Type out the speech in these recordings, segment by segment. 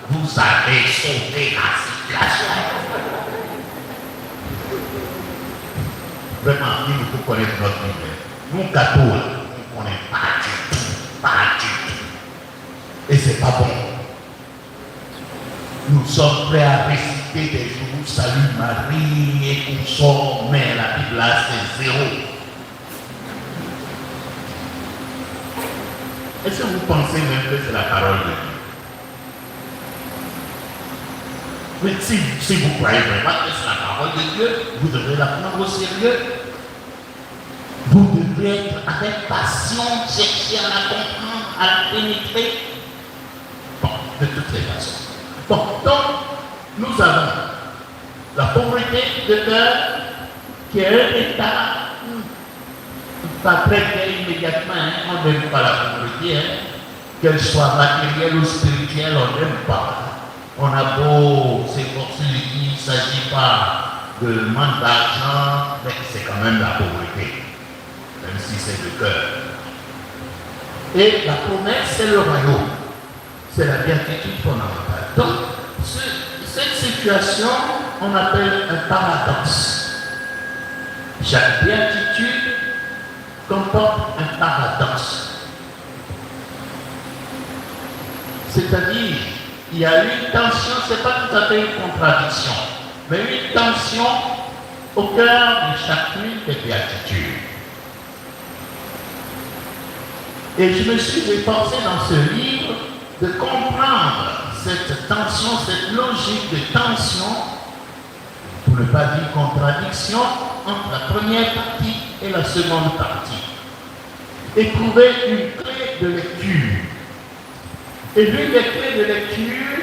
vous avez sauvé la situation. Vraiment, il nous faut connaître notre Bible. Nous, catholiques, on ne connaît pas du tout. Pas du tout. Et c'est pas bon. Nous sommes prêts à réciter des jours, salut Marie et consorts, mais la Bible là, c'est zéro. Est-ce que vous pensez même que c'est la parole de Dieu? Mais si vous croyez vraiment que c'est la parole de Dieu, vous devrez la prendre au sérieux. Vous devrez être avec passion, chercher à la comprendre, à la pénétrer. Bon, de toutes les façons. Bon, donc, nous avons la pauvreté de cœur qui est un état pas très immédiatement, hein, on n'aime pas la pauvreté, hein, qu'elle soit matérielle ou spirituelle, on n'aime pas. On a beau s'efforcer, il ne s'agit pas de manque d'argent, mais c'est quand même la pauvreté, même si c'est de cœur. Et la promesse, c'est le royaume, c'est la béatitude fondamentale. Donc, cette situation, on appelle un paradoxe. Chaque béatitude comporte un paradoxe. C'est-à-dire, il y a une tension, ce n'est pas tout à fait une contradiction, mais une tension au cœur de chacune des béatitudes. Et je me suis efforcé dans ce livre de comprendre cette tension, cette logique de tension, pour ne pas dire contradiction, entre la première partie et la seconde partie. Et trouver une clé de lecture. Et l'une des clés de lecture,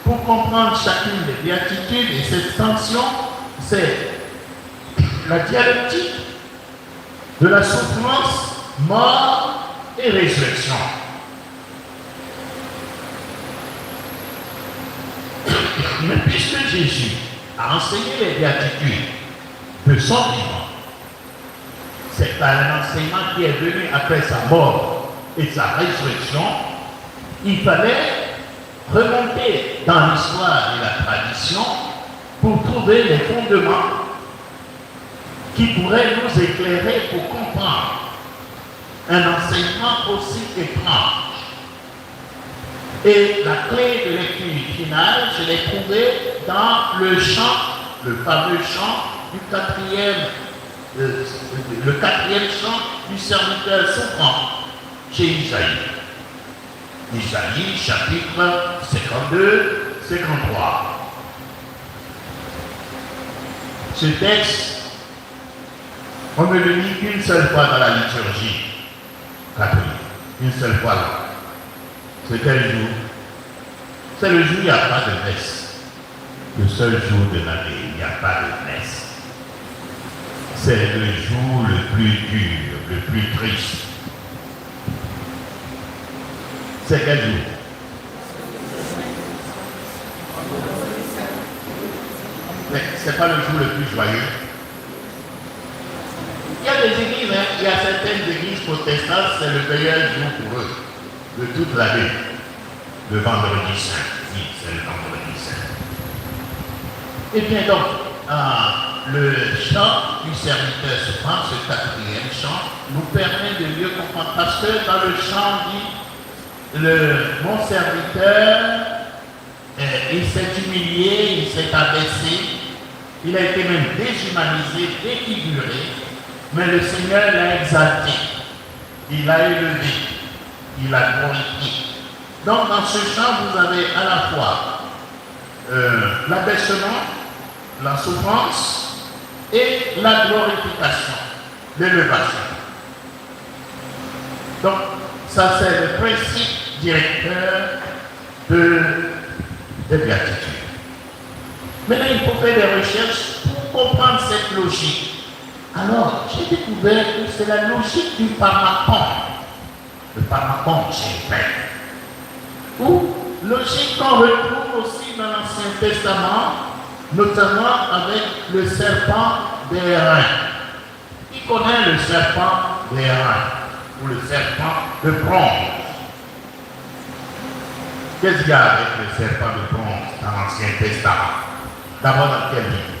pour comprendre chacune des béatitudes et cette tension, c'est la dialectique de la souffrance, mort et résurrection. Mais puisque Jésus a enseigné les béatitudes de son vivant, c'est un enseignement qui est venu après sa mort et sa résurrection, il fallait remonter dans l'histoire et la tradition pour trouver les fondements qui pourraient nous éclairer pour comprendre un enseignement aussi étrange. Et la clé de lecture finale, je l'ai trouvée dans le chant, le fameux chant du le quatrième chant du serviteur souffrant chez Isaïe. Isaïe, chapitre 52, 53. Ce texte, on ne le lit qu'une seule fois dans la liturgie catholique, une seule fois là. C'est quel jour? C'est le jour où il n'y a pas de messe. Le seul jour de l'année, il n'y a pas de messe. C'est le jour le plus dur, le plus triste. C'est quel jour? Mais ce n'est pas le jour le plus joyeux. Il y a des églises, hein, il y a certaines églises protestantes, c'est le meilleur jour pour eux, de toute l'année. Le vendredi saint. Oui, c'est le vendredi saint. Et bien donc, le chant du serviteur souffrant, ce quatrième chant, nous permet de mieux comprendre. Parce que dans le chant dit, mon serviteur, il s'est humilié, il s'est abaissé, il a été même déshumanisé, défiguré, mais le Seigneur l'a exalté, il l'a élevé, il l'a glorifié. Donc dans ce chant, vous avez à la fois l'abaissement, la souffrance et la glorification, l'élévation. Donc ça c'est le principe directeur des béatitudes. Maintenant il faut faire des recherches pour comprendre cette logique. Alors j'ai découvert que c'est la logique du pharmacon. Le pharmacon c'est vrai. Ou logique qu'on retrouve aussi dans l'Ancien Testament, notamment avec le serpent des reins. Qui connaît le serpent des reins ou le serpent de bronze? Qu'est-ce qu'il y a avec le serpent de bronze dans l'Ancien Testament? D'abord dans quel livre?